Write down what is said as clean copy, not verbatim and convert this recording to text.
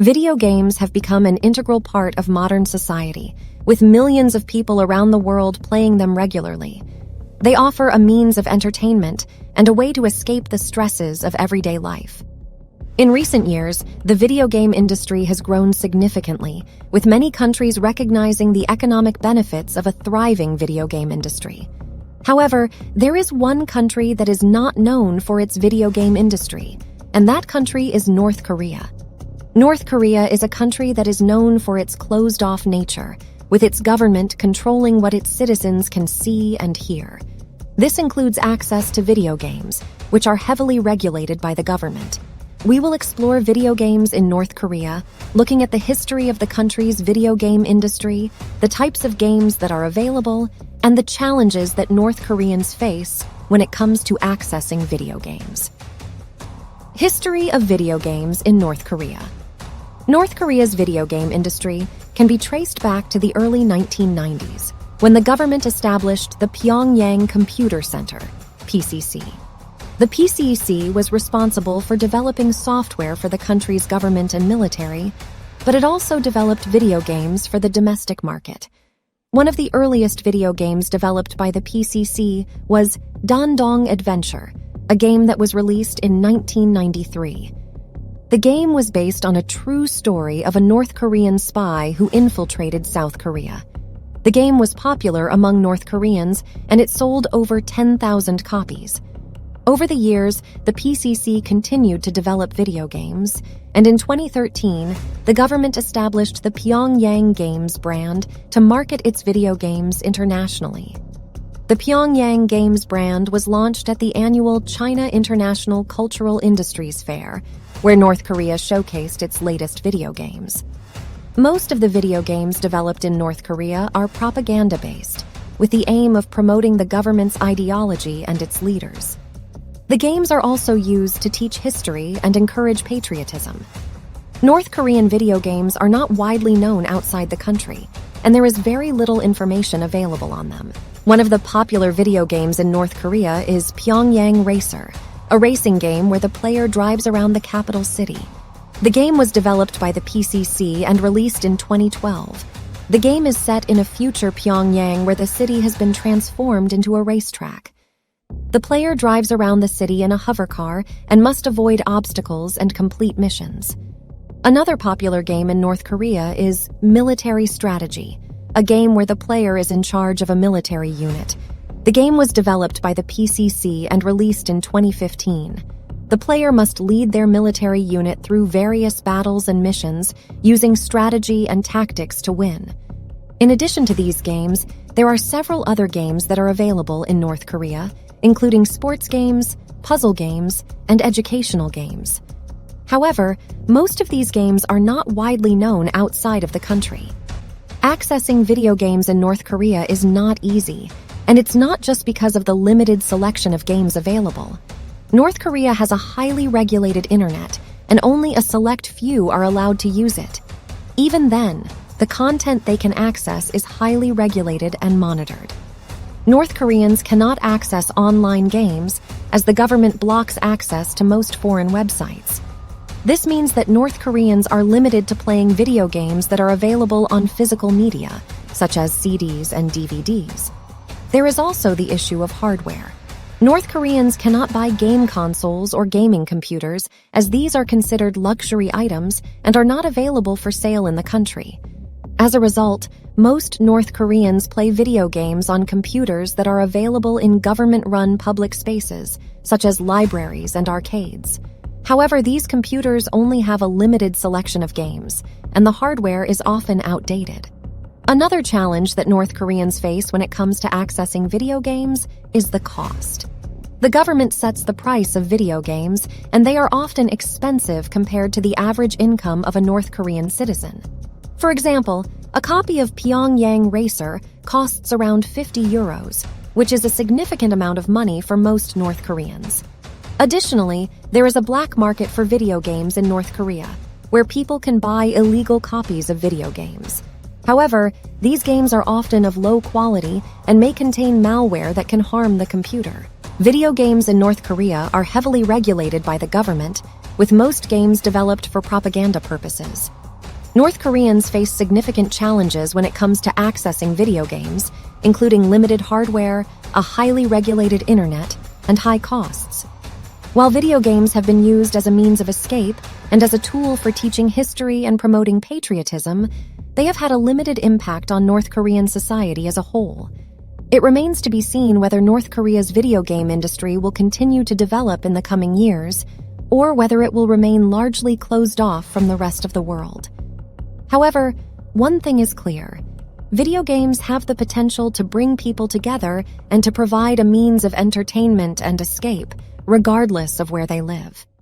Video games have become an integral part of modern society, with millions of people around the world playing them regularly. They offer a means of entertainment and a way to escape the stresses of everyday life. In recent years, the video game industry has grown significantly, with many countries recognizing the economic benefits of a thriving video game industry. However, there is one country that is not known for its video game industry, and that country is North Korea. North Korea is a country that is known for its closed-off nature, with its government controlling what its citizens can see and hear. This includes access to video games, which are heavily regulated by the government. We will explore video games in North Korea, looking at the history of the country's video game industry, the types of games that are available, and the challenges that North Koreans face when it comes to accessing video games. History of video games in North Korea. North Korea's video game industry can be traced back to the early 1990s, when the government established the Pyongyang Computer Center, PCC. The PCC was responsible for developing software for the country's government and military, but it also developed video games for the domestic market. One of the earliest video games developed by the PCC was Dandong Adventure, a game that was released in 1993. The game was based on a true story of a North Korean spy who infiltrated South Korea. The game was popular among North Koreans, and it sold over 10,000 copies. Over the years, the PCC continued to develop video games, and in 2013, the government established the Pyongyang Games brand to market its video games internationally. The Pyongyang Games brand was launched at the annual China International Cultural Industries Fair, where North Korea showcased its latest video games. Most of the video games developed in North Korea are propaganda-based, with the aim of promoting the government's ideology and its leaders. The games are also used to teach history and encourage patriotism. North Korean video games are not widely known outside the country, and there is very little information available on them. One of the popular video games in North Korea is Pyongyang Racer, a racing game where the player drives around the capital city. The game was developed by the PCC and released in 2012. The game is set in a future Pyongyang where the city has been transformed into a racetrack. The player drives around the city in a hover car and must avoid obstacles and complete missions. Another popular game in North Korea is Military Strategy, a game where the player is in charge of a military unit. The game was developed by the PCC and released in 2015. The player must lead their military unit through various battles and missions, using strategy and tactics to win. In addition to these games, there are several other games that are available in North Korea, including sports games, puzzle games, and educational games. However, most of these games are not widely known outside of the country. Accessing video games in North Korea is not easy, and it's not just because of the limited selection of games available. North Korea has a highly regulated internet, and only a select few are allowed to use it. Even then, the content they can access is highly regulated and monitored. North Koreans cannot access online games, as the government blocks access to most foreign websites. This means that North Koreans are limited to playing video games that are available on physical media, such as CDs and DVDs. There is also the issue of hardware. North Koreans cannot buy game consoles or gaming computers, as these are considered luxury items and are not available for sale in the country. As a result, most North Koreans play video games on computers that are available in government-run public spaces, such as libraries and arcades. However, these computers only have a limited selection of games, and the hardware is often outdated. Another challenge that North Koreans face when it comes to accessing video games is the cost. The government sets the price of video games, and they are often expensive compared to the average income of a North Korean citizen. For example, a copy of Pyongyang Racer costs around €50, which is a significant amount of money for most North Koreans. Additionally, there is a black market for video games in North Korea, where people can buy illegal copies of video games. However, these games are often of low quality and may contain malware that can harm the computer. Video games in North Korea are heavily regulated by the government, with most games developed for propaganda purposes. North Koreans face significant challenges when it comes to accessing video games, including limited hardware, a highly regulated internet, and high costs. While video games have been used as a means of escape and as a tool for teaching history and promoting patriotism, they have had a limited impact on North Korean society as a whole. It remains to be seen whether North Korea's video game industry will continue to develop in the coming years, or whether it will remain largely closed off from the rest of the world. However, one thing is clear. Video games have the potential to bring people together and to provide a means of entertainment and escape, regardless of where they live.